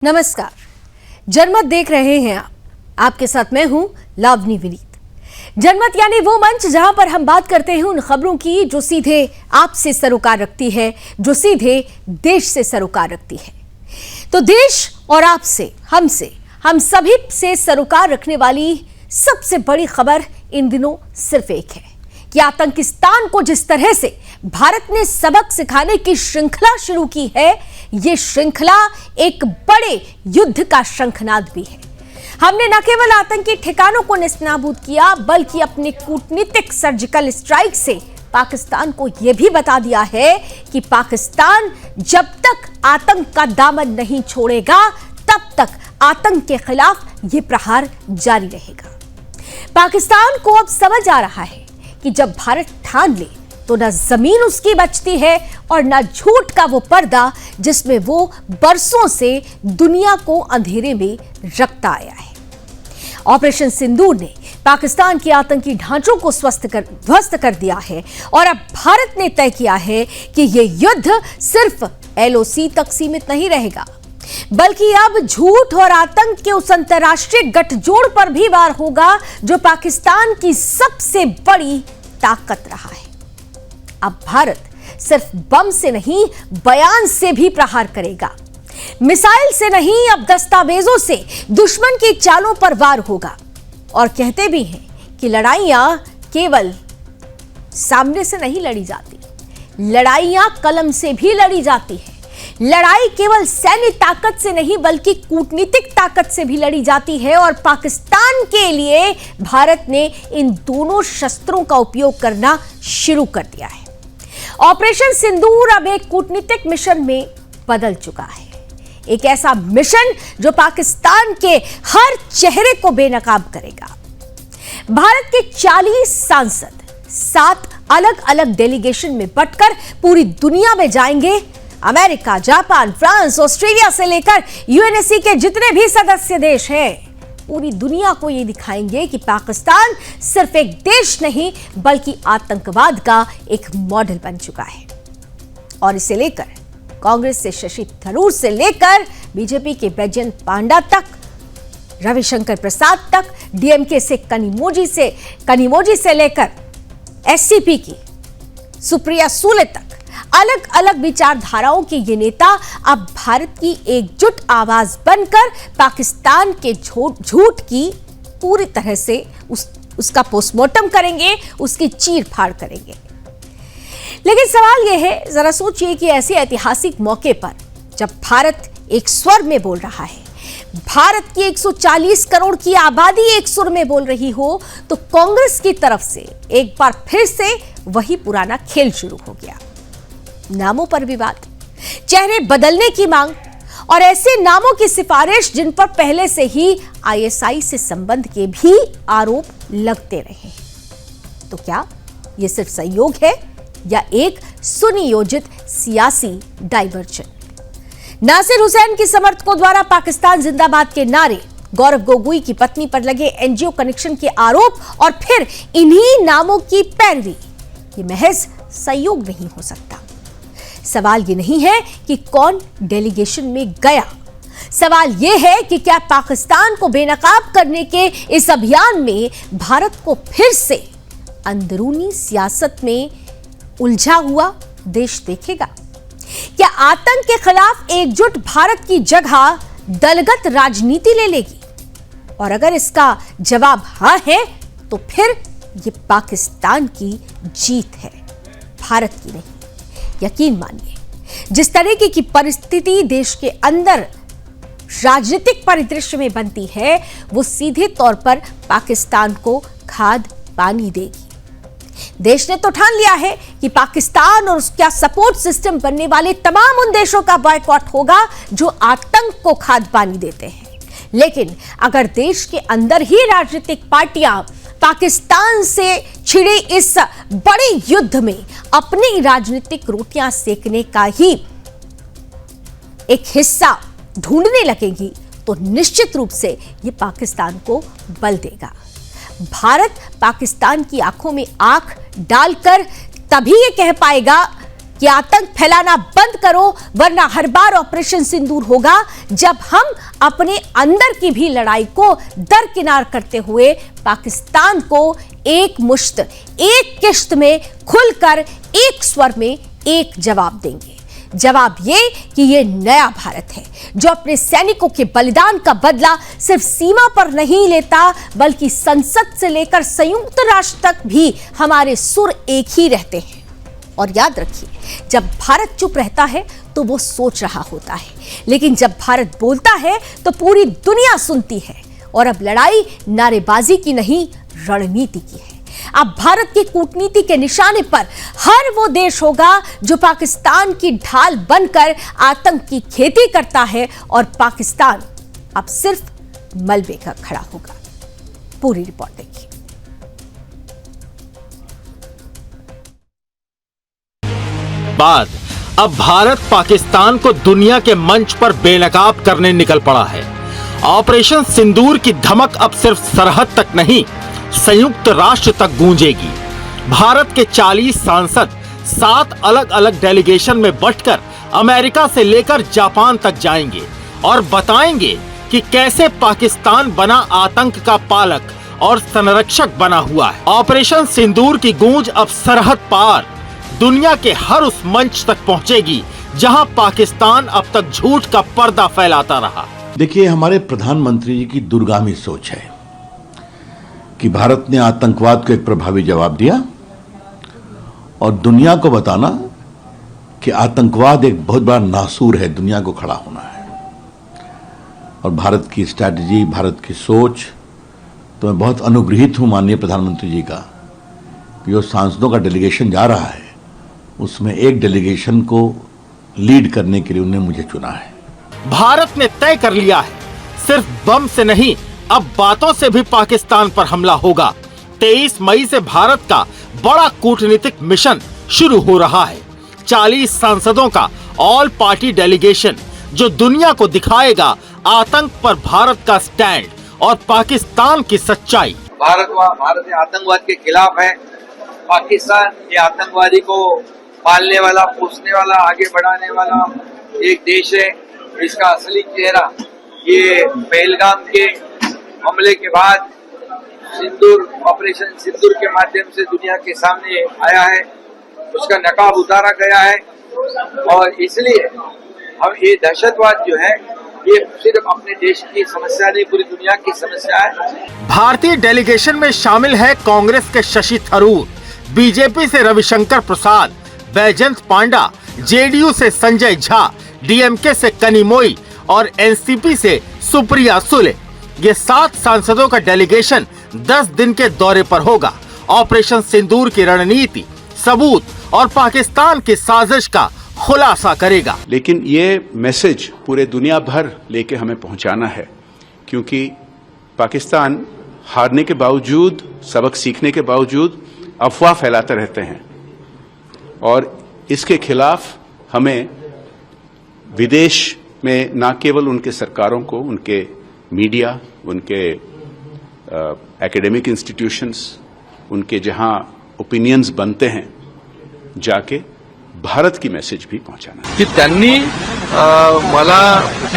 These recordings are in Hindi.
नमस्कार, जनमत देख रहे हैं आप। आपके साथ मैं हूं लावनी विनीत। जनमत यानी वो मंच जहां पर हम बात करते हैं उन खबरों की जो सीधे आपसे सरोकार रखती है, जो सीधे देश से सरोकार रखती है। तो देश और आपसे, हम सभी से सरोकार रखने वाली सबसे बड़ी खबर इन दिनों सिर्फ एक है कि आतंकिस्तान को जिस तरह से भारत ने सबक सिखाने की श्रृंखला शुरू की है, ये श्रृंखला एक बड़े युद्ध का शंखनाद भी है। हमने न केवल आतंकी ठिकानों को नेस्तनाबूद किया, बल्कि अपने कूटनीतिक सर्जिकल स्ट्राइक से पाकिस्तान को यह भी बता दिया है कि पाकिस्तान जब तक आतंक का दामन नहीं छोड़ेगा, तब तक आतंक के खिलाफ ये प्रहार जारी रहेगा। पाकिस्तान को अब समझ आ रहा है कि जब भारत ठान ले तो न जमीन उसकी बचती है और न झूठ का वो पर्दा जिसमें वो बरसों से दुनिया को अंधेरे में रखता आया है। ऑपरेशन सिंदूर ने पाकिस्तान के आतंकी ढांचों को ध्वस्त कर दिया है और अब भारत ने तय किया है कि ये युद्ध सिर्फ LOC तक सीमित नहीं रहेगा, बल्कि अब झूठ और आतंक के उस अंतर्राष्ट्रीय गठजोड़ पर भी वार होगा जो पाकिस्तान की सबसे बड़ी ताकत रहा है। अब भारत सिर्फ बम से नहीं, बयान से भी प्रहार करेगा। मिसाइल से नहीं, अब दस्तावेजों से दुश्मन की चालों पर वार होगा। और कहते भी हैं कि लड़ाइयां केवल सामने से नहीं लड़ी जाती, लड़ाइयां कलम से भी लड़ी जाती है। लड़ाई केवल सैन्य ताकत से नहीं, बल्कि कूटनीतिक ताकत से भी लड़ी जाती है। और पाकिस्तान के लिए भारत ने इन दोनों शस्त्रों का उपयोग करना शुरू कर दिया है। ऑपरेशन सिंदूर अब एक कूटनीतिक मिशन में बदल चुका है, एक ऐसा मिशन जो पाकिस्तान के हर चेहरे को बेनकाब करेगा। भारत के 40 सांसद 7 अलग अलग डेलीगेशन में बंटकर पूरी दुनिया में जाएंगे। अमेरिका, जापान, फ्रांस, ऑस्ट्रेलिया से लेकर UNSC के जितने भी सदस्य देश हैं, पूरी दुनिया को ये दिखाएंगे कि पाकिस्तान सिर्फ एक देश नहीं, बल्कि आतंकवाद का एक मॉडल बन चुका है। और इसे लेकर कांग्रेस से शशि थरूर से लेकर बीजेपी के बैजयंत पांडा तक, रविशंकर प्रसाद तक, DMK से कनिमोजी से लेकर SCP की सुप्रिया सुले तक, अलग अलग विचारधाराओं के ये नेता अब भारत की एकजुट आवाज बनकर पाकिस्तान के झूठ की पूरी तरह से उसका पोस्टमार्टम करेंगे, उसकी चीर फाड़ करेंगे। लेकिन सवाल यह है, जरा सोचिए कि ऐसे ऐतिहासिक मौके पर जब भारत एक स्वर में बोल रहा है, भारत की 140 करोड़ की आबादी एक सुर में बोल रही हो, तो कांग्रेस की तरफ से एक बार फिर से वही पुराना खेल शुरू हो गया। नामों पर विवाद, चेहरे बदलने की मांग और ऐसे नामों की सिफारिश जिन पर पहले से ही ISI से संबंध के भी आरोप लगते रहे। तो क्या यह सिर्फ संयोग है या एक सुनियोजित सियासी डाइवर्जन? नासिर हुसैन की समर्थकों द्वारा पाकिस्तान जिंदाबाद के नारे, गौरव गोगोई की पत्नी पर लगे NGO कनेक्शन के आरोप और फिर इन्हीं नामों की पैरवी, ये महज संयोग नहीं हो सकता। सवाल ये नहीं है कि कौन डेलीगेशन में गया, सवाल यह है कि क्या पाकिस्तान को बेनकाब करने के इस अभियान में भारत को फिर से अंदरूनी सियासत में उलझा हुआ देश देखेगा? क्या आतंक के खिलाफ एकजुट भारत की जगह दलगत राजनीति ले लेगी? और अगर इसका जवाब हां है, तो फिर यह पाकिस्तान की जीत है, भारत की नहीं। यकीन मानिए, जिस तरीके की परिस्थिति देश के अंदर राजनीतिक परिदृश्य में बनती है, वो सीधे तौर पर पाकिस्तान को खाद पानी देगी। देश ने तो ठान लिया है कि पाकिस्तान और उसका सपोर्ट सिस्टम बनने वाले तमाम उन देशों का बॉयकॉट होगा जो आतंक को खाद पानी देते हैं। लेकिन अगर देश के अंदर ही राजनीतिक पार्टियां पाकिस्तान से छिड़े इस बड़े युद्ध में अपनी राजनीतिक रोटियां सेकने का ही एक हिस्सा ढूंढने लगेंगी, तो निश्चित रूप से यह पाकिस्तान को बल देगा। भारत पाकिस्तान की आंखों में आंख डालकर तभी यह कह पाएगा कि आतंक फैलाना बंद करो, वरना हर बार ऑपरेशन सिंदूर होगा जब हम अपने अंदर की भी लड़ाई को दरकिनार करते हुए पाकिस्तान को एक मुश्त, एक किश्त में खुलकर एक स्वर में एक जवाब देंगे। जवाब ये कि ये नया भारत है जो अपने सैनिकों के बलिदान का बदला सिर्फ सीमा पर नहीं लेता, बल्कि संसद से लेकर संयुक्त राष्ट्र तक भी हमारे सुर एक ही रहते हैं। और याद रखिए, जब भारत चुप रहता है तो वो सोच रहा होता है, लेकिन जब भारत बोलता है तो पूरी दुनिया सुनती है। और अब लड़ाई नारेबाजी की नहीं, रणनीति की है। अब भारत की कूटनीति के निशाने पर हर वो देश होगा जो पाकिस्तान की ढाल बनकर आतंक की खेती करता है, और पाकिस्तान अब सिर्फ मलबे का खड़ा होगा। पूरी रिपोर्ट देखिए। बाद अब भारत पाकिस्तान को दुनिया के मंच पर बेनकाब करने निकल पड़ा है। ऑपरेशन सिंदूर की धमक अब सिर्फ सरहद तक नहीं, संयुक्त राष्ट्र तक गूंजेगी। भारत के 40 सांसद 7 अलग अलग डेलीगेशन में बंटकर अमेरिका से लेकर जापान तक जाएंगे और बताएंगे कि कैसे पाकिस्तान बना आतंक का पालक और संरक्षक बना हुआ है। ऑपरेशन सिंदूर की गूंज अब सरहद पार दुनिया के हर उस मंच तक पहुंचेगी जहां पाकिस्तान अब तक झूठ का पर्दा फैलाता रहा। देखिए, हमारे प्रधानमंत्री जी की दूरगामी सोच है कि भारत ने आतंकवाद को एक प्रभावी जवाब दिया और दुनिया को बताना कि आतंकवाद एक बहुत बड़ा नासूर है, दुनिया को खड़ा होना है। और भारत की स्ट्रैटेजी, भारत की सोच, तो मैं बहुत अनुग्रहित हूं माननीय प्रधानमंत्री जी का कि जो सांसदों का डेलीगेशन जा रहा है उसमें एक डेलीगेशन को लीड करने के लिए उन्होंने मुझे चुना है। भारत ने तय कर लिया है, सिर्फ बम से नहीं, अब बातों से भी पाकिस्तान पर हमला होगा। 23 मई से भारत का बड़ा कूटनीतिक मिशन शुरू हो रहा है। 40 सांसदों का ऑल पार्टी डेलीगेशन जो दुनिया को दिखाएगा आतंक पर भारत का स्टैंड और पाकिस्तान की सच्चाई। भारत आतंकवाद के खिलाफ है। पाकिस्तान ये आतंकवादी को पालने वाला, पोसने वाला, आगे बढ़ाने वाला एक देश है। इसका असली चेहरा ये पहलगाम के हमले के बाद ऑपरेशन सिंदूर के माध्यम से दुनिया के सामने आया है। उसका नकाब उतारा गया है और इसलिए हम ये दहशतवाद जो है ये सिर्फ अपने देश की समस्या नहीं, पूरी दुनिया की समस्या है। भारतीय डेलीगेशन में शामिल है कांग्रेस के शशि थरूर, बीजेपी से रविशंकर प्रसाद, बैजयंत पांडा, जेडीयू से संजय झा, डीएमके से कनिमोई और एनसीपी से सुप्रिया सुले। ये 7 सांसदों का डेलीगेशन 10 दिन के दौरे पर होगा। ऑपरेशन सिंदूर की रणनीति, सबूत और पाकिस्तान की साजिश का खुलासा करेगा। लेकिन ये मैसेज पूरे दुनिया भर लेके हमें पहुंचाना है, क्योंकि पाकिस्तान हारने के बावजूद, सबक सीखने के बावजूद अफवाह फैलाते रहते हैं और इसके खिलाफ हमें विदेश में न केवल उनके सरकारों को, उनके मीडिया, उनके एकेडमिक इंस्टीट्यूशंस, उनके जहां ओपिनियन्स बनते हैं, जाके भारत की मेसेज भी पहुंचाना की त्यांनी मला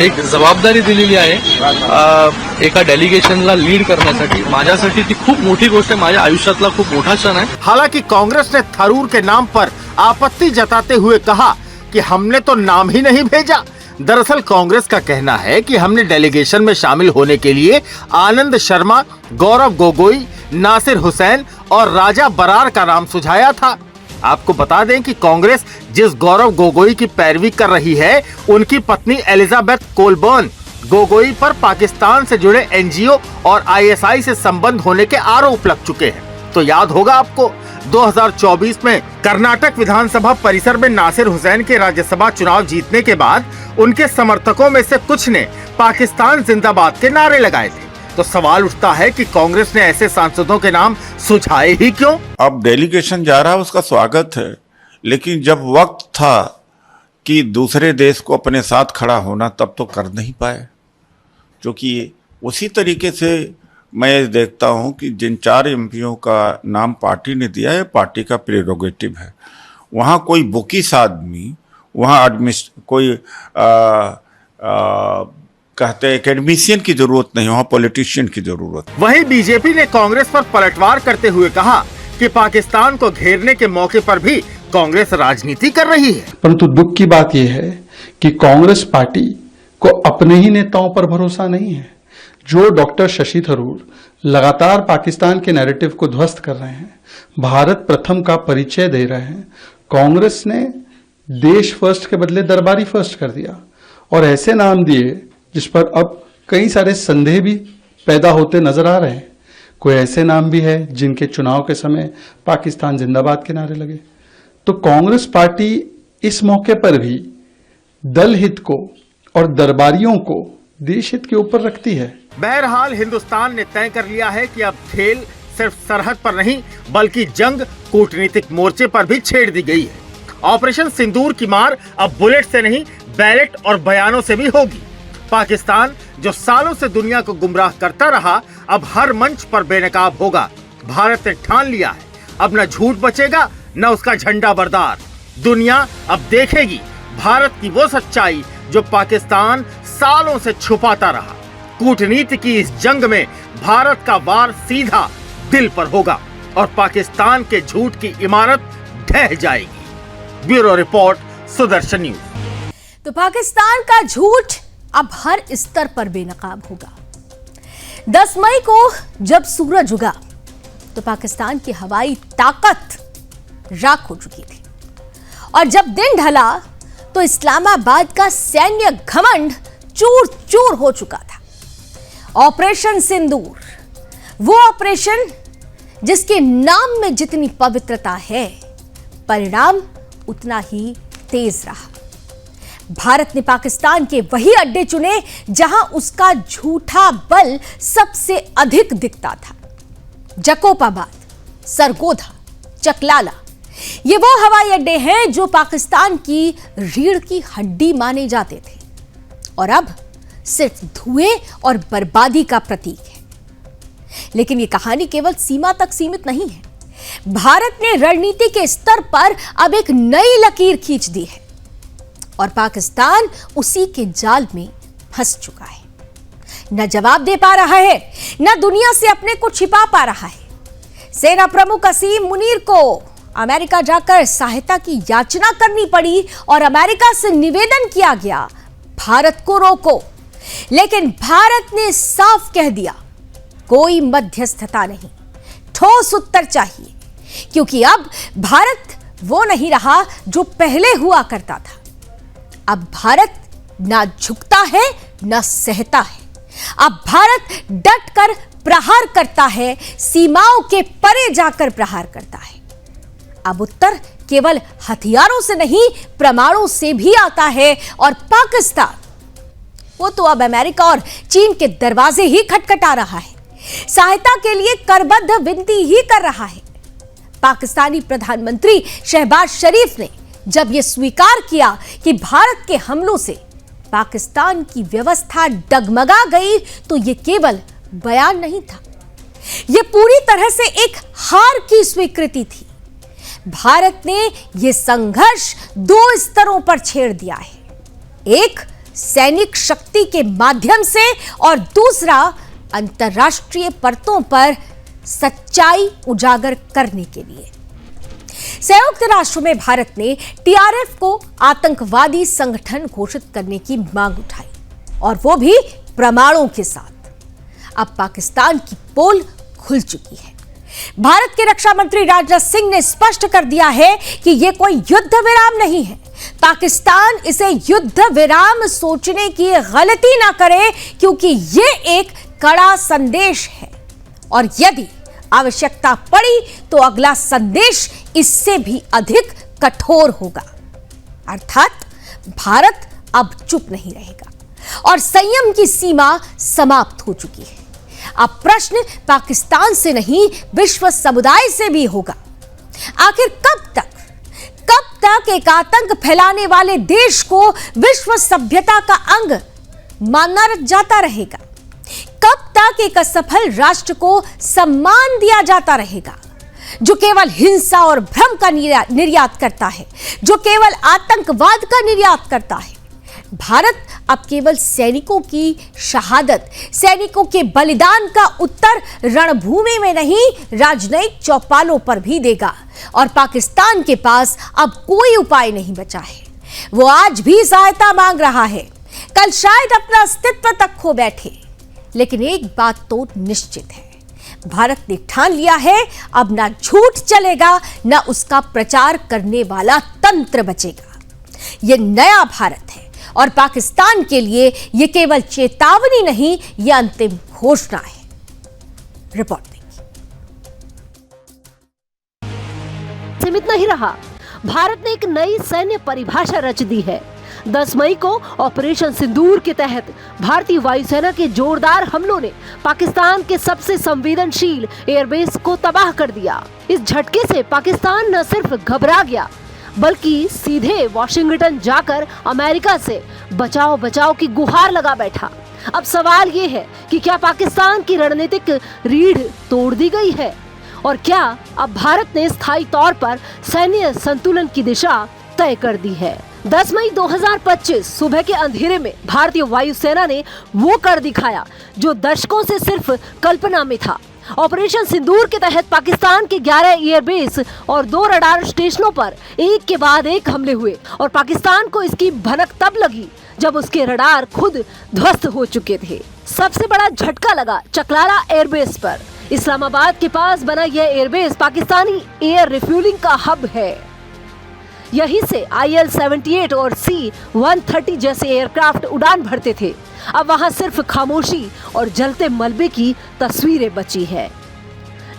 एक जबाबदारी दिलेली आहे एका डेलिगेशनला लीड करण्यासाठी। माझ्यासाठी ती खूप मोठी गोष्ट आहे, माझ्या आयुष्यातला खूप मोठा क्षण आहे। हालांकि कांग्रेस ने थरूर के नाम पर आपत्ति जताते हुए कहा कि हमने तो नाम ही नहीं भेजा। दरअसल कांग्रेस का कहना है कि हमने डेलीगेशन में शामिल होने के लिए आनंद शर्मा, गौरव गोगोई, नासिर हुसैन और राजा बरार का नाम सुझाया था। आपको बता दें कि कांग्रेस जिस गौरव गोगोई की पैरवी कर रही है, उनकी पत्नी एलिजाबेथ कोलबर्न गोगोई पर पाकिस्तान से जुड़े एनजीओ और आईएसआई से संबंध होने के आरोप लग चुके हैं। तो याद होगा आपको 2024 में कर्नाटक विधानसभा परिसर में नासिर हुसैन के राज्यसभा चुनाव जीतने के बाद उनके समर्थकों में से कुछ ने पाकिस्तान जिंदाबाद के नारे लगाए थे। तो सवाल उठता है कि कांग्रेस ने ऐसे सांसदों के नाम सुझाए ही क्यों? अब डेलीगेशन जा रहा है, उसका स्वागत है, लेकिन जब वक्त था कि दूसरे देश को अपने साथ खड़ा होना, तब तो कर नहीं पाए। क्योंकि उसी तरीके से मैं देखता हूं कि जिन 4 एमपीओं का नाम पार्टी ने दिया है, पार्टी का प्रेरोगेटिव है। वहाँ कोई बुकिस आदमी, वहाँ कोई कहते हैं एकेडमिशियन की जरूरत नहीं, वहाँ पॉलिटिशियन की जरूरत। वहीं बीजेपी ने कांग्रेस पर पलटवार करते हुए कहा कि पाकिस्तान को घेरने के मौके पर भी कांग्रेस राजनीति कर रही है। परंतु दुख की बात यह है कि कांग्रेस पार्टी को अपने ही नेताओं पर भरोसा नहीं है। जो डॉक्टर शशि थरूर लगातार पाकिस्तान के नैरेटिव को ध्वस्त कर रहे हैं, भारत प्रथम का परिचय दे रहे हैं, कांग्रेस ने देश फर्स्ट के बदले दरबारी फर्स्ट कर दिया और ऐसे नाम दिए जिस पर अब कई सारे संदेह भी पैदा होते नजर आ रहे हैं। कोई ऐसे नाम भी है जिनके चुनाव के समय पाकिस्तान जिंदाबाद के नारे लगे। तो कांग्रेस पार्टी इस मौके पर भी दल हित को और दरबारियों को देश हित के ऊपर रखती है। बहरहाल हिंदुस्तान ने तय कर लिया है कि अब खेल सिर्फ सरहद पर नहीं बल्कि जंग कूटनीतिक मोर्चे पर भी छेड़ दी गई है। ऑपरेशन सिंदूर की मार अब बुलेट से नहीं बैलेट और बयानों से भी होगी। पाकिस्तान जो सालों से दुनिया को गुमराह करता रहा, अब हर मंच पर बेनकाब होगा। भारत ने ठान लिया है, अब न झूठ बचेगा न उसका झंडा बरदार। दुनिया अब देखेगी भारत की वो सच्चाई जो पाकिस्तान सालों से छुपाता रहा। कूटनीति की इस जंग में भारत का वार सीधा दिल पर होगा और पाकिस्तान के झूठ की इमारत ढह जाएगी। Bureau report, Sudarshan news. तो पाकिस्तान का झूठ अब हर स्तर पर बेनकाब होगा। 10 मई को जब सूरज उगा तो पाकिस्तान की हवाई ताकत राख हो चुकी थी और जब दिन ढला तो इस्लामाबाद का सैन्य घमंड चूर चूर हो चुका था। ऑपरेशन सिंदूर, वो ऑपरेशन जिसके नाम में जितनी पवित्रता है, परिणाम उतना ही तेज रहा। भारत ने पाकिस्तान के वही अड्डे चुने जहां उसका झूठा बल सबसे अधिक दिखता था। जकोबाबाद, सरगोधा, चकलाला, ये वो हवाई अड्डे हैं जो पाकिस्तान की रीढ़ की हड्डी माने जाते थे और अब सिर्फ धुएं और बर्बादी का प्रतीक है। लेकिन ये कहानी केवल सीमा तक सीमित नहीं है। भारत ने रणनीति के स्तर पर अब एक नई लकीर खींच दी है और पाकिस्तान उसी के जाल में फंस चुका है। न जवाब दे पा रहा है, न दुनिया से अपने को छिपा पा रहा है। सेना प्रमुख असीम मुनीर को अमेरिका जाकर सहायता की याचना करनी पड़ी और अमेरिका से निवेदन किया गया, भारत को रोको। लेकिन भारत ने साफ कह दिया, कोई मध्यस्थता नहीं, ठोस उत्तर चाहिए, क्योंकि अब भारत वो नहीं रहा जो पहले हुआ करता था। अब भारत ना झुकता है ना सहता है। अब भारत डट कर प्रहार करता है, सीमाओं के परे जाकर प्रहार करता है। अब उत्तर केवल हथियारों से नहीं, परमाणु से भी आता है और पाकिस्तान वो तो अब अमेरिका और चीन के दरवाजे ही खटखटा रहा है, सहायता के लिए करबद्ध विनती ही कर रहा है। पाकिस्तानी प्रधानमंत्री शहबाज शरीफ ने जब यह स्वीकार किया कि भारत के हमलों से पाकिस्तान की व्यवस्था डगमगा गई, तो यह केवल बयान नहीं था, यह पूरी तरह से एक हार की स्वीकृति थी। भारत ने यह संघर्ष 2 स्तरों पर छेड़ दिया है, एक सैनिक शक्ति के माध्यम से और दूसरा अंतर्राष्ट्रीय परतों पर सच्चाई उजागर करने के लिए। संयुक्त राष्ट्र में भारत ने टीआरएफ को आतंकवादी संगठन घोषित करने की मांग उठाई और वो भी प्रमाणों के साथ। अब पाकिस्तान की पोल खुल चुकी है। भारत के रक्षा मंत्री राजनाथ सिंह ने स्पष्ट कर दिया है कि यह कोई युद्ध विराम नहीं है। पाकिस्तान इसे युद्ध विराम सोचने की गलती ना करे, क्योंकि यह एक कड़ा संदेश है और यदि आवश्यकता पड़ी तो अगला संदेश इससे भी अधिक कठोर होगा। अर्थात भारत अब चुप नहीं रहेगा और संयम की सीमा समाप्त हो चुकी है। अब प्रश्न पाकिस्तान से नहीं, विश्व समुदाय से भी होगा। आखिर कब तक एक आतंक फैलाने वाले देश को विश्व सभ्यता का अंग मानना जाता रहेगा? कब तक एक असफल राष्ट्र को सम्मान दिया जाता रहेगा? जो केवल हिंसा और भ्रम का निर्यात करता है, जो केवल आतंकवाद का निर्यात करता है। भारत अब केवल सैनिकों की शहादत, सैनिकों के बलिदान का उत्तर रणभूमि में नहीं, राजनयिक चौपालों पर भी देगा। और पाकिस्तान के पास अब कोई उपाय नहीं बचा है। वो आज भी सहायता मांग रहा है, कल शायद अपना अस्तित्व तक खो बैठे। लेकिन एक बात तो निश्चित है, भारत ने ठान लिया है, अब ना झूठ चलेगा, ना उसका प्रचार करने वाला तंत्र बचेगा। यह नया भारत है और पाकिस्तान के लिए यह केवल चेतावनी नहीं, यह अंतिम घोषणा है। रिपोर्ट सीमित नहीं रहा, भारत ने एक नई सैन्य परिभाषा रच दी है। 10 मई को ऑपरेशन सिंदूर के तहत भारतीय वायुसेना के जोरदार हमलों ने पाकिस्तान के सबसे संवेदनशील एयरबेस को तबाह कर दिया। इस झटके से पाकिस्तान न सिर्फ घबरा गया, बल्कि सीधे वॉशिंगटन जाकर अमेरिका से बचाओ बचाओ की गुहार लगा बैठा। अब सवाल ये है कि क्या पाकिस्तान की रणनीतिक रीढ़ तोड़ दी गई है और क्या अब भारत ने स्थायी तौर पर सैन्य संतुलन की दिशा तय कर दी है। 10 मई 2025 सुबह के अंधेरे में भारतीय वायुसेना ने वो कर दिखाया जो दशकों से सिर्फ कल्पना में था। ऑपरेशन सिंदूर के तहत पाकिस्तान के 11 एयरबेस और 2 रडार स्टेशनों पर एक के बाद एक हमले हुए और पाकिस्तान को इसकी भनक तब लगी जब उसके रडार खुद ध्वस्त हो चुके थे। सबसे बड़ा झटका लगा चकलाला एयरबेस पर। इस्लामाबाद के पास बना यह एयरबेस पाकिस्तानी एयर रिफ्यूलिंग का हब है। यहीं से IL-78 और C-130 जैसे एयरक्राफ्ट उड़ान भरते थे। अब वहां सिर्फ खामोशी और जलते मलबे की तस्वीरें बची है।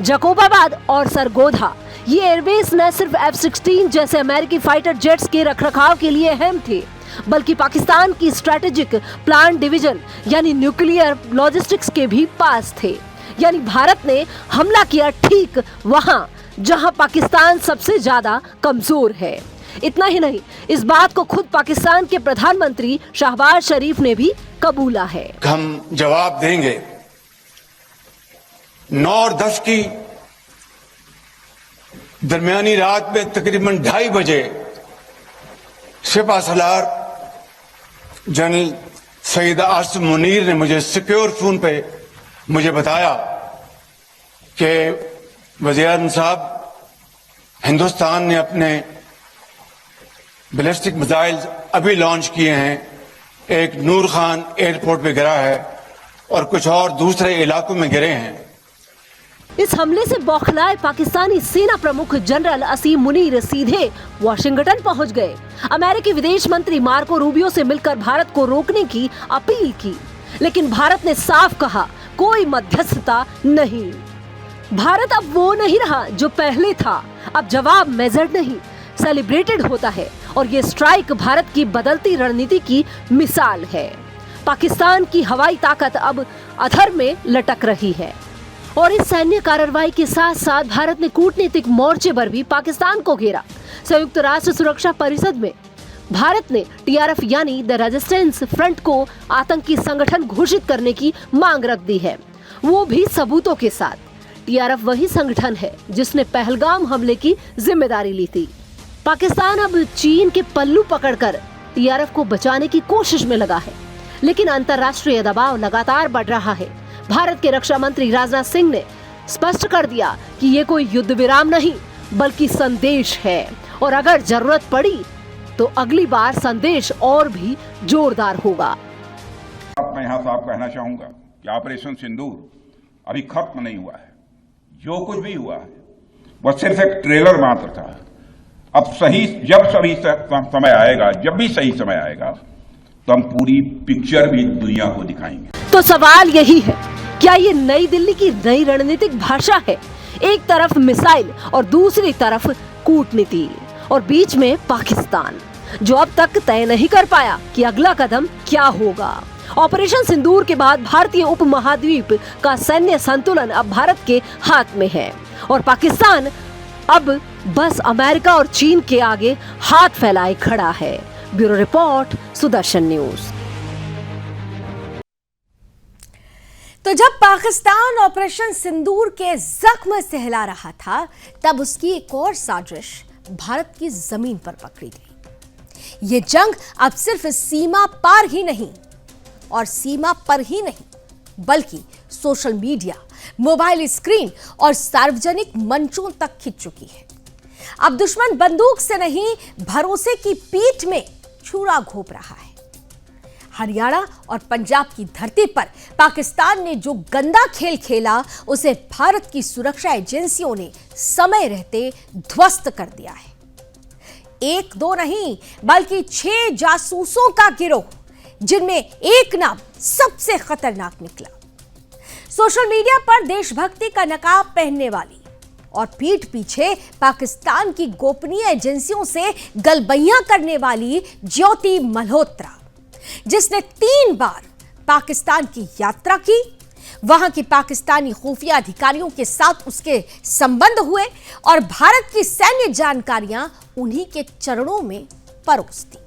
जकोबाबाद और सरगोधा ये एयरबेस न सिर्फ F-16 जैसे अमेरिकी फाइटर जेट्स के रखरखाव के लिए अहम थे, बल्कि पाकिस्तान की स्ट्रेटेजिक प्लान डिवीजन यानी न्यूक्लियर लॉजिस्टिक्स के भी पास थे। यानी भारत ने हमला किया ठीक वहां जहां पाकिस्तान सबसे ज्यादा कमजोर है। इतना ही नहीं, इस बात को खुद पाकिस्तान के प्रधानमंत्री शहबाज शरीफ ने भी कबूला है। हम जवाब देंगे। 9 और 10 की दरमियानी रात में तकरीबन 2:30 बजे सिपह सलार जनरल सईद आसिम मुनीर ने मुझे सिक्योर फोन पे मुझे बताया कि वज़ीर-ए-आज़म साहब, हिंदुस्तान ने अपने बैलिस्टिक मिसाइल अभी लॉन्च किए हैं, एक नूर खान एयरपोर्ट पे गिरा है और कुछ और दूसरे इलाकों में गिरे हैं। इस हमले से बौखलाए पाकिस्तानी सेना प्रमुख जनरल असीम मुनीर सीधे वॉशिंगटन पहुंच गए। अमेरिकी विदेश मंत्री मार्को रूबियो से मिलकर भारत को रोकने की अपील की, लेकिन भारत ने साफ कहा कोई मध्यस्थता नहीं। भारत अब वो नहीं रहा जो पहले था। अब जवाब मेजर्ड नहीं, सेलिब्रेटेड होता है और ये स्ट्राइक भारत की बदलती रणनीति की मिसाल है। पाकिस्तान की हवाई ताकत अब अधर में लटक रही है और इस सैन्य कार्रवाई के साथ साथ भारत ने कूटनीतिक मोर्चे पर भी पाकिस्तान को घेरा। संयुक्त राष्ट्र सुरक्षा परिषद में भारत ने TRF यानी द रेजिस्टेंस फ्रंट को आतंकी संगठन घोषित करने की मांग रख दी है, वो भी सबूतों के साथ। TRF वही संगठन है जिसने पहलगाम हमले की जिम्मेदारी ली थी। पाकिस्तान अब चीन के पल्लू पकड़कर TRF को बचाने की कोशिश में लगा है, लेकिन अंतर्राष्ट्रीय दबाव लगातार बढ़ रहा है। भारत के रक्षा मंत्री राजनाथ सिंह ने स्पष्ट कर दिया कि ये कोई युद्ध विराम नहीं बल्कि संदेश है और अगर जरूरत पड़ी तो अगली बार संदेश और भी जोरदार होगा। मैं यहाँ साफ कहना चाहूंगा कि ऑपरेशन सिंदूर अभी खत्म नहीं हुआ है। जो कुछ भी हुआ है वह सिर्फ एक ट्रेलर मात्र था। अब जब समय आएगा, जब भी सही समय आएगा, तो हम पूरी पिक्चर भी दुनिया को दिखाएंगे। तो सवाल यही है, क्या ये नई दिल्ली की नई रणनीतिक भाषा है? एक तरफ मिसाइल और दूसरी तरफ कूटनीति और बीच में पाकिस्तान, जो अब तक तय नहीं कर पाया कि अगला कदम क्या होगा। ऑपरेशन सिंदूर के बाद भारतीय उपमहाद्वीप का सैन्य संतुलन अब भारत के हाथ में है और पाकिस्तान अब बस अमेरिका और चीन के आगे हाथ फैलाए खड़ा है। Bureau report, Sudarshan news. तो तो जब पाकिस्तान ऑपरेशन सिंदूर के जख्म सहला रहा था, तब उसकी एक और साजिश भारत की जमीन पर पकड़ी गई। ये जंग अब सिर्फ सीमा पार ही नहीं और सीमा पर ही नहीं, बल्कि सोशल मीडिया, मोबाइल स्क्रीन और सार्वजनिक मंचों तक खिंच चुकी है। अब दुश्मन बंदूक से नहीं, भरोसे की पीठ में छुरा घोंप रहा है। हरियाणा और पंजाब की धरती पर पाकिस्तान ने जो गंदा खेल खेला, उसे भारत की सुरक्षा एजेंसियों ने समय रहते ध्वस्त कर दिया है। एक दो नहीं, बल्कि 6 जासूसों का गिरोह, जिनमें एक नाम सबसे खतरनाक निकला। सोशल मीडिया पर देशभक्ति का नकाब पहनने वाली और पीठ पीछे पाकिस्तान की गोपनीय एजेंसियों से गलबैयां करने वाली ज्योति मल्होत्रा, जिसने 3 बार पाकिस्तान की यात्रा की, वहां की पाकिस्तानी खुफिया अधिकारियों के साथ उसके संबंध हुए और भारत की सैन्य जानकारियां उन्हीं के चरणों में परोस दी।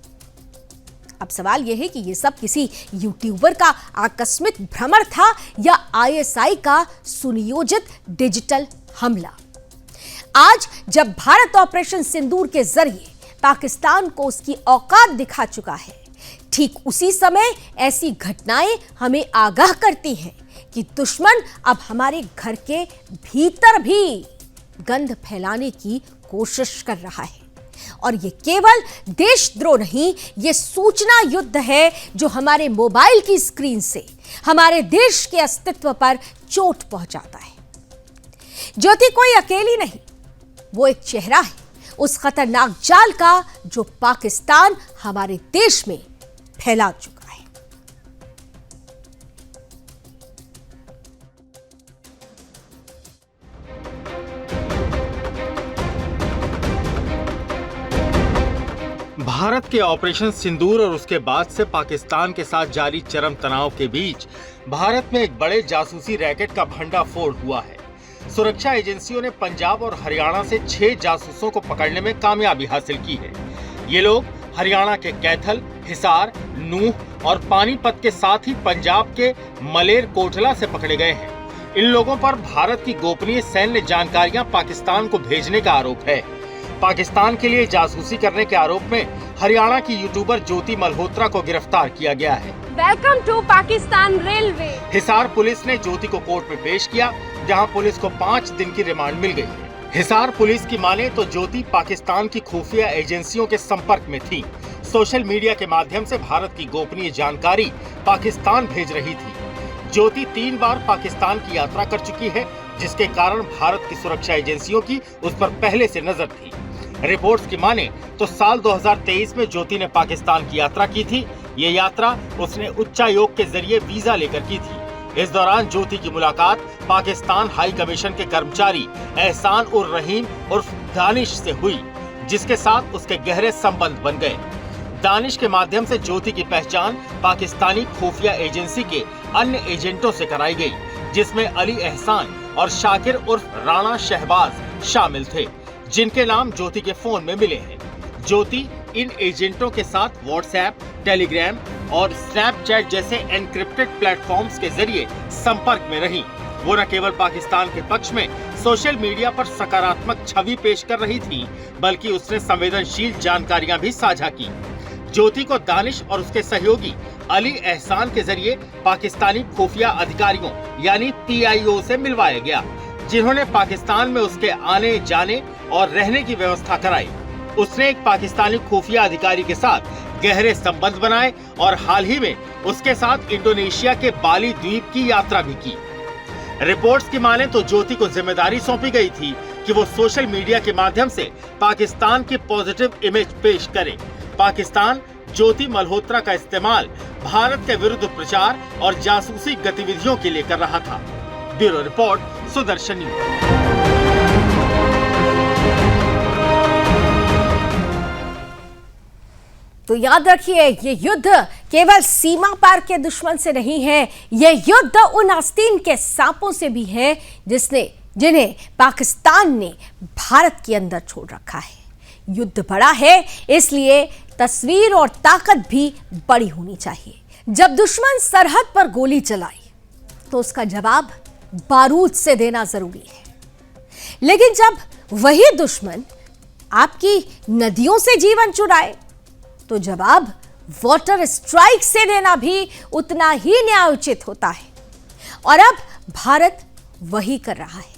अब सवाल यह है कि यह सब किसी यूट्यूबर का आकस्मिक भ्रमण था या आईएसआई का सुनियोजित डिजिटल हमला। आज जब भारत ऑपरेशन सिंदूर के जरिए पाकिस्तान को उसकी औकात दिखा चुका है, ठीक उसी समय ऐसी घटनाएं हमें आगाह करती हैं कि दुश्मन अब हमारे घर के भीतर भी गंध फैलाने की कोशिश कर रहा है। और ये केवल देशद्रोह नहीं, ये सूचना युद्ध है जो हमारे मोबाइल की स्क्रीन से हमारे देश के अस्तित्व पर चोट पहुंचाता है। ज्योति कोई अकेली नहीं, वो एक चेहरा है उस खतरनाक जाल का जो पाकिस्तान हमारे देश में फैला चुका है। भारत के ऑपरेशन सिंदूर और उसके बाद से पाकिस्तान के साथ जारी चरम तनाव के बीच भारत में एक बड़े जासूसी रैकेट का भंडाफोड़ हुआ है। सुरक्षा एजेंसियों ने पंजाब और हरियाणा से 6 जासूसों को पकड़ने में कामयाबी हासिल की है। ये लोग हरियाणा के कैथल, हिसार, नूह और पानीपत के साथ ही पंजाब के मलेर कोटला से पकड़े गए हैं। इन लोगों पर भारत की गोपनीय सैन्य जानकारियां पाकिस्तान को भेजने का आरोप है। पाकिस्तान के लिए जासूसी करने के आरोप में हरियाणा की यूट्यूबर ज्योति मल्होत्रा को गिरफ्तार किया गया है। Welcome to Pakistan railway. Hisar police ने ज्योति को कोर्ट में पेश किया, जहां पुलिस को 5 दिन की रिमांड मिल गई है। हिसार पुलिस की माने तो ज्योति पाकिस्तान की खुफिया एजेंसियों के संपर्क में थी। सोशल मीडिया के माध्यम से भारत की गोपनीय जानकारी पाकिस्तान भेज रही थी। ज्योति 3 बार पाकिस्तान की यात्रा कर चुकी है, जिसके कारण भारत की सुरक्षा एजेंसियों की उस पर पहले से नजर थी। रिपोर्ट्स की माने तो साल 2023 में ज्योति ने पाकिस्तान की यात्रा की थी। ये यात्रा उसने उच्चायोग के जरिए वीजा लेकर की थी। इस दौरान ज्योति की मुलाकात पाकिस्तान हाई कमीशन के कर्मचारी एहसान उर रहीम उर्फ दानिश से हुई, जिसके साथ उसके गहरे संबंध बन गए। दानिश के माध्यम से ज्योति की पहचान पाकिस्तानी खुफिया एजेंसी के अन्य एजेंटों से कराई गई, जिसमें अली एहसान और शाकिर उर्फ राणा शहबाज शामिल थे, जिनके नाम ज्योति के फोन में मिले हैं। ज्योति इन एजेंटों के साथ व्हाट्सएप, टेलीग्राम और स्नैपचैट जैसे एनक्रिप्टेड प्लेटफॉर्म्स के जरिए संपर्क में रही। वो न केवल पाकिस्तान के पक्ष में सोशल मीडिया पर सकारात्मक छवि पेश कर रही थी, बल्कि उसने संवेदनशील जानकारियां भी साझा की। ज्योति को दानिश और उसके सहयोगी अली एहसान के जरिए पाकिस्तानी खुफिया अधिकारियों यानी PIO से मिलवाया गया, जिन्होंने पाकिस्तान में उसके आने जाने और रहने की व्यवस्था कराई। उसने एक पाकिस्तानी खुफिया अधिकारी के साथ गहरे संबंध बनाए और हाल ही में उसके साथ इंडोनेशिया के बाली द्वीप की यात्रा भी की। रिपोर्ट्स की माने तो ज्योति को जिम्मेदारी सौंपी गई थी कि वो सोशल मीडिया के माध्यम से पाकिस्तान की पॉजिटिव इमेज पेश करे। पाकिस्तान ज्योति मल्होत्रा का इस्तेमाल भारत के विरुद्ध प्रचार और जासूसी गतिविधियों के लिए कर रहा था। Bureau report, Sudarshan news. तो याद रखिए, ये युद्ध केवल सीमा पार के दुश्मन से नहीं है, ये युद्ध उन आस्तीन के सांपों से भी है जिन्हें पाकिस्तान ने भारत के अंदर छोड़ रखा है। युद्ध बड़ा है, इसलिए तस्वीर और ताकत भी बड़ी होनी चाहिए। जब दुश्मन सरहद पर गोली चलाई तो उसका जवाब बारूद से देना जरूरी है। लेकिन जब वही दुश्मन आपकी नदियों से जीवन चुराए तो जवाब वाटर स्ट्राइक से देना भी उतना ही न्यायोचित होता है। और अब भारत वही कर रहा है।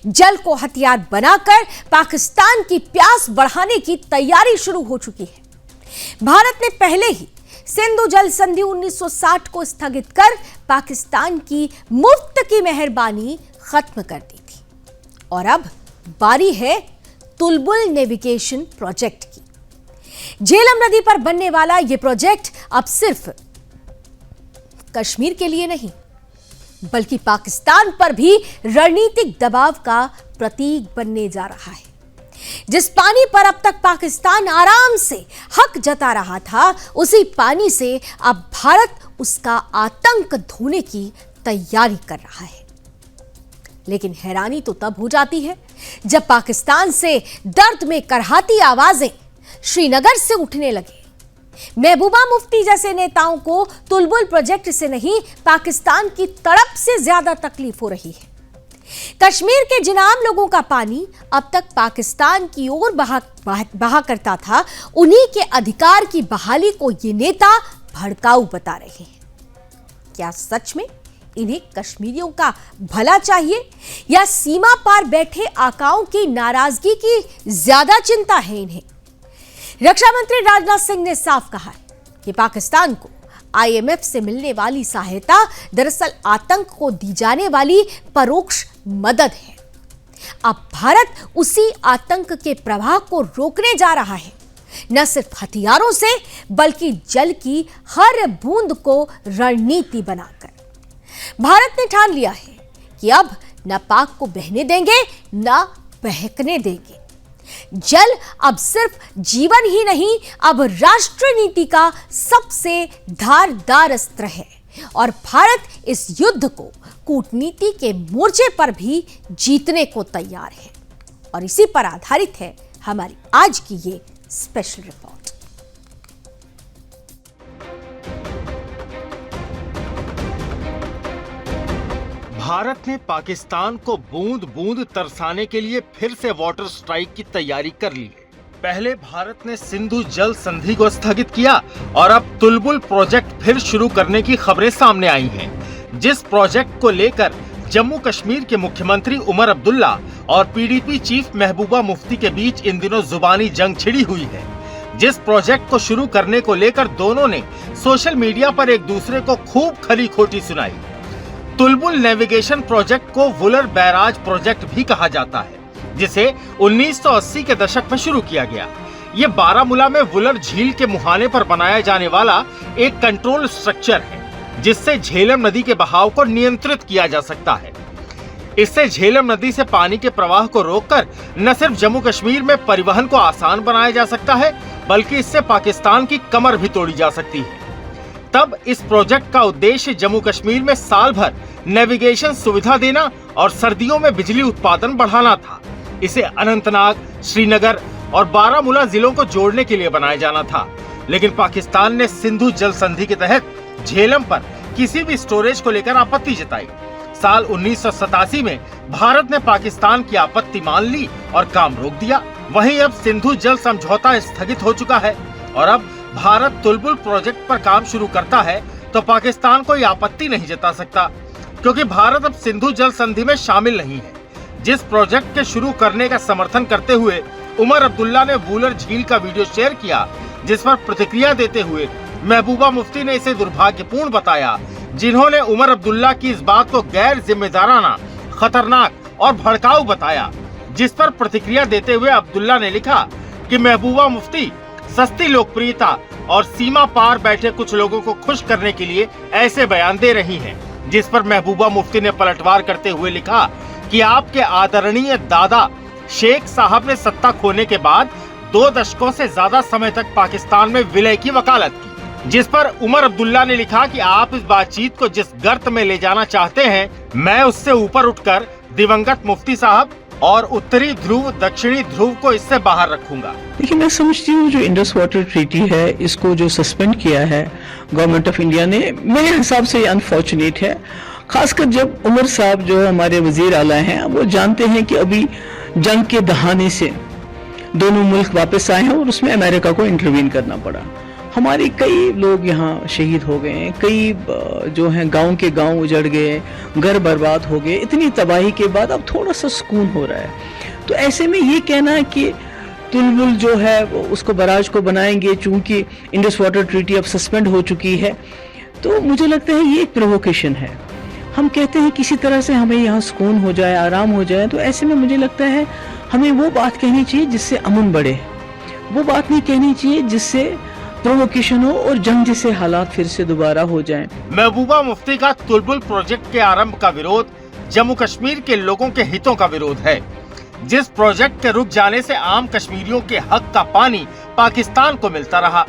जल को हथियार बनाकर पाकिस्तान की प्यास बढ़ाने की तैयारी शुरू हो चुकी है। भारत ने पहले ही सिंधु जल संधि 1960 को स्थगित कर पाकिस्तान की मुफ्त की मेहरबानी खत्म कर दी थी और अब बारी है तुलबुल नेविगेशन प्रोजेक्ट की। झेलम नदी पर बनने वाला यह प्रोजेक्ट अब सिर्फ कश्मीर के लिए नहीं बल्कि पाकिस्तान पर भी रणनीतिक दबाव का प्रतीक बनने जा रहा है। जिस पानी पर अब तक पाकिस्तान आराम से हक जता रहा था, उसी पानी से अब भारत उसका आतंक धोने की तैयारी कर रहा है। लेकिन हैरानी तो तब हो जाती है जब पाकिस्तान से दर्द में करहाती आवाजें श्रीनगर से उठने लगे। महबूबा मुफ्ती जैसे नेताओं को तुलबुल प्रोजेक्ट से नहीं, पाकिस्तान की तड़प से ज्यादा तकलीफ हो रही है। कश्मीर के जिन आम लोगों का पानी अब तक पाकिस्तान की ओर बहा करता था, उन्हीं के अधिकार की बहाली को ये नेता भड़काऊ बता रहे हैं। क्या सच में इन्हें कश्मीरियों का भला चाहिए या सीमा पार बैठे आकाओं की नाराजगी की ज्यादा चिंता है इन्हें? रक्षा मंत्री राजनाथ सिंह ने साफ कहा है कि पाकिस्तान को आईएमएफ से मिलने वाली सहायता दरअसल आतंक को दी जाने वाली परोक्ष मदद है। अब भारत उसी आतंक के प्रवाह को रोकने जा रहा है, न सिर्फ हथियारों से बल्कि जल की हर बूंद को रणनीति बनाकर। भारत ने ठान लिया है कि अब न पाक को बहने देंगे न बहकने देंगे। जल अब सिर्फ जीवन ही नहीं, अब राष्ट्र नीति का सबसे धारदार अस्त्र है और भारत इस युद्ध को कूटनीति के मोर्चे पर भी जीतने को तैयार है। और इसी पर आधारित है हमारी आज की ये स्पेशल रिपोर्ट। भारत ने पाकिस्तान को बूंद बूंद तरसाने के लिए फिर से वाटर स्ट्राइक की तैयारी कर ली है। पहले भारत ने सिंधु जल संधि को स्थगित किया और अब तुलबुल प्रोजेक्ट फिर शुरू करने की खबरें सामने आई हैं। जिस प्रोजेक्ट को लेकर जम्मू कश्मीर के मुख्यमंत्री उमर अब्दुल्ला और पीडीपी चीफ महबूबा मुफ्ती के बीच इन दिनों जुबानी जंग छिड़ी हुई है। जिस प्रोजेक्ट को शुरू करने को लेकर दोनों ने सोशल मीडिया पर एक दूसरे को खूब खरी खोटी सुनाई। तुलबुल नेविगेशन प्रोजेक्ट को वुलर बैराज प्रोजेक्ट भी कहा जाता है, जिसे 1980 के दशक में शुरू किया गया। ये बारामूला में वुलर झील के मुहाने पर बनाया जाने वाला एक कंट्रोल स्ट्रक्चर है, जिससे झेलम नदी के बहाव को नियंत्रित किया जा सकता है। इससे झेलम नदी से पानी के प्रवाह को रोककर न सिर्फ जम्मू कश्मीर में परिवहन को आसान बनाया जा सकता है, बल्कि इससे पाकिस्तान की कमर भी तोड़ी जा सकती है। तब इस प्रोजेक्ट का उद्देश्य जम्मू कश्मीर में साल भर नेविगेशन सुविधा देना और सर्दियों में बिजली उत्पादन बढ़ाना था। इसे अनंतनाग, श्रीनगर और बारामूला जिलों को जोड़ने के लिए बनाया जाना था। लेकिन पाकिस्तान ने सिंधु जल संधि के तहत झेलम पर किसी भी स्टोरेज को लेकर आपत्ति जताई। साल 1987 में भारत ने पाकिस्तान की आपत्ति मान ली और काम रोक दिया। वहीं अब सिंधु जल समझौता स्थगित हो चुका है और अब भारत तुलबुल प्रोजेक्ट पर काम शुरू करता है तो पाकिस्तान कोई आपत्ति नहीं जता सकता, क्योंकि भारत अब सिंधु जल संधि में शामिल नहीं है। जिस प्रोजेक्ट के शुरू करने का समर्थन करते हुए उमर अब्दुल्ला ने वुलर झील का वीडियो शेयर किया, जिस पर प्रतिक्रिया देते हुए महबूबा मुफ्ती ने इसे दुर्भाग्यपूर्ण बताया, जिन्होंने उमर अब्दुल्ला की इस बात को गैर जिम्मेदाराना, खतरनाक और भड़काऊ बताया। जिस पर प्रतिक्रिया देते हुए अब्दुल्ला ने लिखा कि महबूबा मुफ्ती सस्ती लोकप्रियता और सीमा पार बैठे कुछ लोगों को खुश करने के लिए ऐसे बयान दे रही हैं। जिस पर महबूबा मुफ्ती ने पलटवार करते हुए लिखा कि आपके आदरणीय दादा शेख साहब ने सत्ता खोने के बाद 2 दशकों से ज्यादा समय तक पाकिस्तान में विलय की वकालत की। जिस पर उमर अब्दुल्ला ने लिखा कि आप इस बातचीत को जिस गर्त में ले जाना चाहते हैं, मैं उससे ऊपर उठकर दिवंगत मुफ्ती साहब और उत्तरी ध्रुव दक्षिणी ध्रुव को इससे बाहर रखूंगा। लेकिन मैं समझती हूँ जो इंडस वाटर ट्रीटी है, इसको जो सस्पेंड किया है गवर्नमेंट ऑफ इंडिया ने, मेरे हिसाब से अनफॉर्चुनेट है। खासकर जब उमर साहब जो हमारे वजीर आला हैं वो जानते हैं कि अभी जंग के दहाने से दोनों मुल्क वापस आए हैं और उसमें अमेरिका को इंटरवीन करना पड़ा। हमारे कई लोग यहाँ शहीद हो गए हैं, कई जो हैं गांव के गांव उजड़ गए, घर बर्बाद हो गए। इतनी तबाही के बाद अब थोड़ा सा सुकून हो रहा है। तो ऐसे में ये कहना है कि तुलबुल जो है उसको बराज को बनाएंगे चूंकि इंडस वाटर ट्रीटी अब सस्पेंड हो चुकी है, तो मुझे लगता है ये एक प्रोवोकेशन है। हम कहते हैं किसी तरह से हमें यहाँ सुकून हो जाए, आराम हो जाए, तो ऐसे में मुझे लगता है हमें वो बात कहनी चाहिए जिससे अमन बढ़े, वो बात नहीं कहनी चाहिए जिससे प्रोवोकेशन हो और जंग जैसे हालात फिर से दोबारा हो जाएं। महबूबा मुफ्ती का तुलबुल प्रोजेक्ट के आरंभ का विरोध जम्मू कश्मीर के लोगों के हितों का विरोध है। जिस प्रोजेक्ट के रुक जाने से आम कश्मीरियों के हक का पानी पाकिस्तान को मिलता रहा।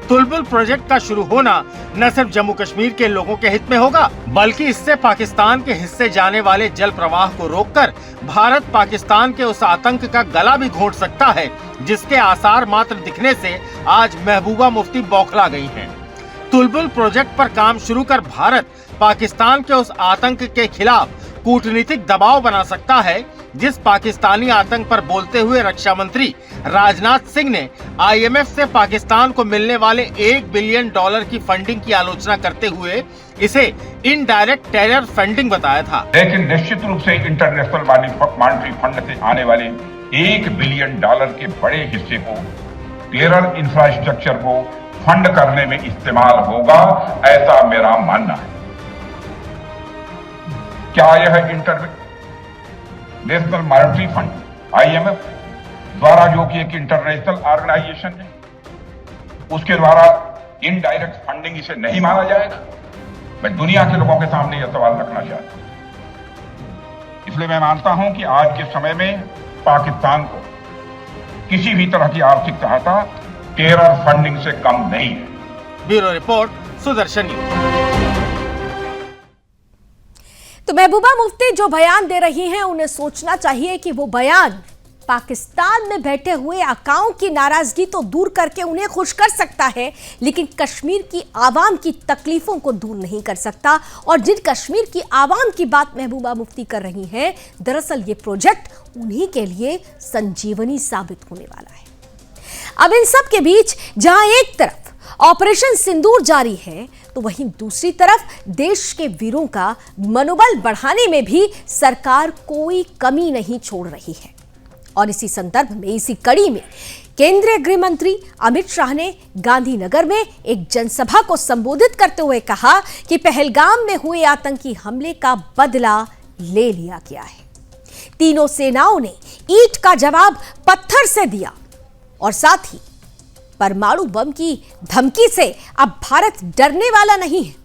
तुलबुल प्रोजेक्ट का शुरू होना न सिर्फ जम्मू कश्मीर के लोगों के हित में होगा, बल्कि इससे पाकिस्तान के हिस्से जाने वाले जल प्रवाह को रोककर भारत पाकिस्तान के उस आतंक का गला भी घोंट सकता है जिसके आसार मात्र दिखने से आज महबूबा मुफ्ती बौखला गई हैं। तुलबुल प्रोजेक्ट पर काम शुरू कर भारत पाकिस्तान के उस आतंक के खिलाफ कूटनीतिक दबाव बना सकता है जिस पाकिस्तानी आतंक पर बोलते हुए रक्षा मंत्री राजनाथ सिंह ने IMF से पाकिस्तान को मिलने वाले $1 बिलियन की फंडिंग की आलोचना करते हुए इसे इनडायरेक्ट टेरर फंडिंग बताया था। लेकिन निश्चित रूप से इंटरनेशनल मॉनेटरी फंड से आने वाले $1 बिलियन के बड़े हिस्से को टेरर इंफ्रास्ट्रक्चर को फंड करने में इस्तेमाल होगा, ऐसा मेरा मानना है। क्या यह नेशनल मॉनेटरी फंड IMF द्वारा, जो कि एक इंटरनेशनल ऑर्गेनाइजेशन है, उसके द्वारा इनडायरेक्ट फंडिंग इसे नहीं माना जाएगा? मैं दुनिया के लोगों के सामने यह सवाल रखना चाहता हूं। इसलिए मैं मानता हूं कि आज के समय में पाकिस्तान को किसी भी तरह की आर्थिक सहायता टेरर फंडिंग से कम नहीं है। Bureau report, Sudarshan news. तो महबूबा मुफ्ती जो बयान दे रही हैं, उन्हें सोचना चाहिए कि वो बयान पाकिस्तान में बैठे हुए आकाओं की नाराजगी तो दूर करके उन्हें खुश कर सकता है, लेकिन कश्मीर की आवाम की तकलीफों को दूर नहीं कर सकता। और जिन कश्मीर की आवाम की बात महबूबा मुफ्ती कर रही हैं, दरअसल ये प्रोजेक्ट उन्हीं के लिए संजीवनी साबित होने वाला है। अब इन सब के बीच जहां एक तरफ ऑपरेशन सिंदूर जारी है, तो वहीं दूसरी तरफ देश के वीरों का मनोबल बढ़ाने में भी सरकार कोई कमी नहीं छोड़ रही है। और इसी संदर्भ में, इसी कड़ी में केंद्रीय गृह मंत्री अमित शाह ने गांधीनगर में एक जनसभा को संबोधित करते हुए कहा कि पहलगाम में हुए आतंकी हमले का बदला ले लिया गया है। तीनों सेनाओं ने ईंट का जवाब पत्थर से दिया और साथ ही परमाणु बम की धमकी से अब भारत डरने वाला नहीं है।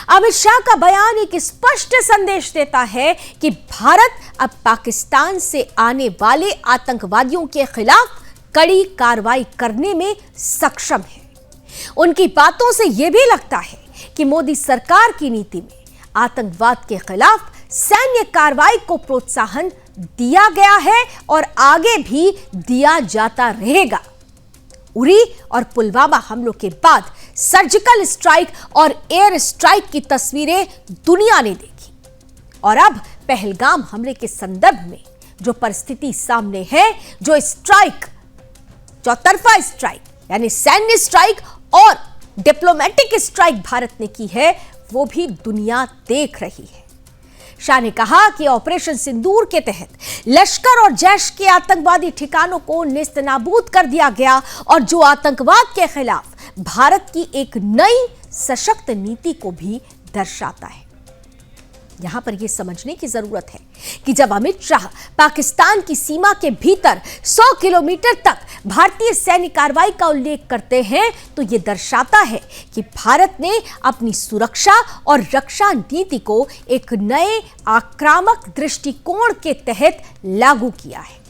अमित शाह का बयान एक स्पष्ट संदेश देता है कि भारत अब पाकिस्तान से आने वाले आतंकवादियों के खिलाफ कड़ी कार्रवाई करने में सक्षम है। उनकी बातों से यह भी लगता है कि मोदी सरकार की नीति में आतंकवाद के खिलाफ सैन्य कार्रवाई को प्रोत्साहन दिया गया है और आगे भी दिया जाता रहेगा। उरी और पुलवामा हमलों के बाद सर्जिकल स्ट्राइक और एयर स्ट्राइक की तस्वीरें दुनिया ने देखी और अब पहलगाम हमले के संदर्भ में जो परिस्थिति सामने है, जो स्ट्राइक, चौतरफा स्ट्राइक यानी सैन्य स्ट्राइक और डिप्लोमेटिक स्ट्राइक भारत ने की है, वो भी दुनिया देख रही है। शाह ने कहा कि ऑपरेशन सिंदूर के तहत लश्कर और जैश के आतंकवादी ठिकानों को नेस्तनाबूद कर दिया गया और जो आतंकवाद के खिलाफ भारत की एक नई सशक्त नीति को भी दर्शाता है। यहां पर यह समझने की जरूरत है कि जब अमित शाह पाकिस्तान की सीमा के भीतर 100 किलोमीटर तक भारतीय सैन्य कार्रवाई का उल्लेख करते हैं, तो यह दर्शाता है कि भारत ने अपनी सुरक्षा और रक्षा नीति को एक नए आक्रामक दृष्टिकोण के तहत लागू किया है।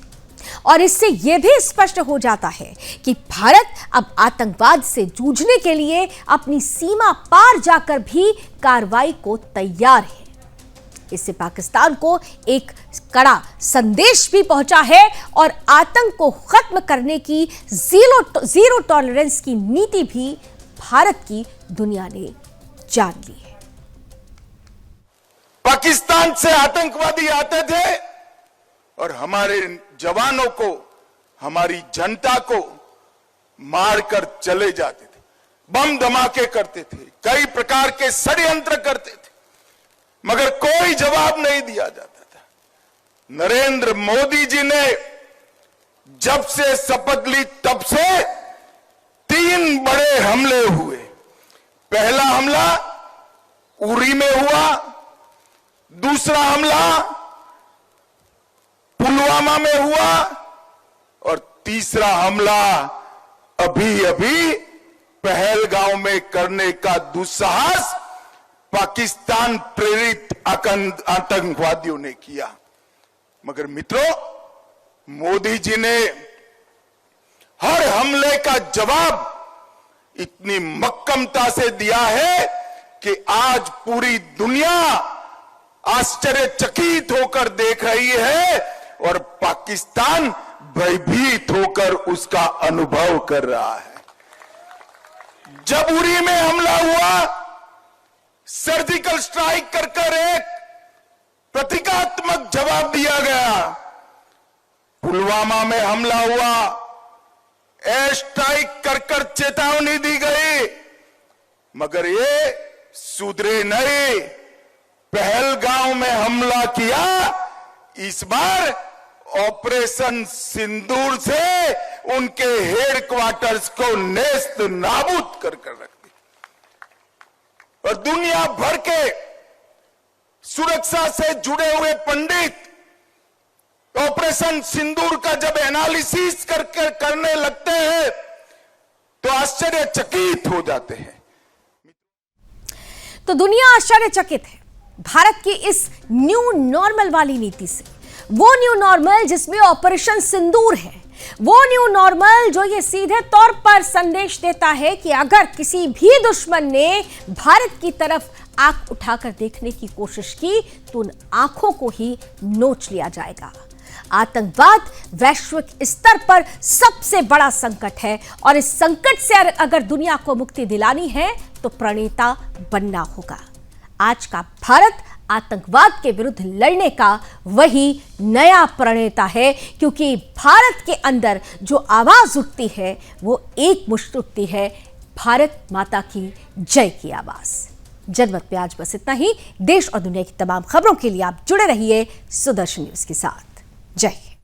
और इससे यह भी स्पष्ट हो जाता है कि भारत अब आतंकवाद से जूझने के लिए अपनी सीमा पार जाकर भी कार्रवाई को तैयार है। इससे पाकिस्तान को एक कड़ा संदेश भी पहुंचा है और आतंक को खत्म करने की जीरो टॉलरेंस की नीति भी भारत की दुनिया ने जान ली है। पाकिस्तान से आतंकवादी आते थे और हमारे जवानों को, हमारी जनता को मारकर चले जाते थे, बम धमाके करते थे, कई प्रकार के षड्यंत्र करते थे, मगर कोई जवाब नहीं दिया जाता था। नरेंद्र मोदी जी ने जब से शपथ ली तब से 3 बड़े हमले हुए। पहला हमला उरी में हुआ, दूसरा हमला पुलवामा में हुआ और तीसरा हमला अभी पहलगांव में करने का दुस्साहस पाकिस्तान प्रेरित आतंकवादियों ने किया। मगर मित्रों, मोदी जी ने हर हमले का जवाब इतनी मक्कमता से दिया है कि आज पूरी दुनिया आश्चर्यचकित होकर देख रही है और पाकिस्तान भयभीत होकर उसका अनुभव कर रहा है। जब उरी में हमला हुआ, सर्जिकल स्ट्राइक कर एक प्रतीकात्मक जवाब दिया गया। पुलवामा में हमला हुआ, एयर स्ट्राइक कर चेतावनी दी गई, मगर ये सुधरे नहीं। पहलगांव में हमला किया, इस बार ऑपरेशन सिंदूर से उनके हेडक्वार्टर्स को नेस्त नाबूद कर रख दिया। और दुनिया भर के सुरक्षा से जुड़े हुए पंडित ऑपरेशन सिंदूर का जब एनालिसिस करने लगते हैं तो आश्चर्यचकित हो जाते हैं। तो दुनिया आश्चर्यचकित है भारत की इस न्यू नॉर्मल वाली नीति से। वो न्यू नॉर्मल जिसमें ऑपरेशन सिंदूर है, वो न्यू नॉर्मल जो ये सीधे तौर पर संदेश देता है कि अगर किसी भी दुश्मन ने भारत की तरफ आंख उठाकर देखने की कोशिश की तो उन आंखों को ही नोच लिया जाएगा। आतंकवाद वैश्विक स्तर पर सबसे बड़ा संकट है और इस संकट से अगर दुनिया को मुक्ति दिलानी है तो प्रणेता बनना होगा। आज का भारत आतंकवाद के विरुद्ध लड़ने का वही नया प्रणेता है, क्योंकि भारत के अंदर जो आवाज उठती है वो एक मुश्त उठती है, भारत माता की जय की आवाज। जनमत पे आज बस इतना ही। देश और दुनिया की तमाम खबरों के लिए आप जुड़े रहिए सुदर्शन न्यूज के साथ। जय हिंद।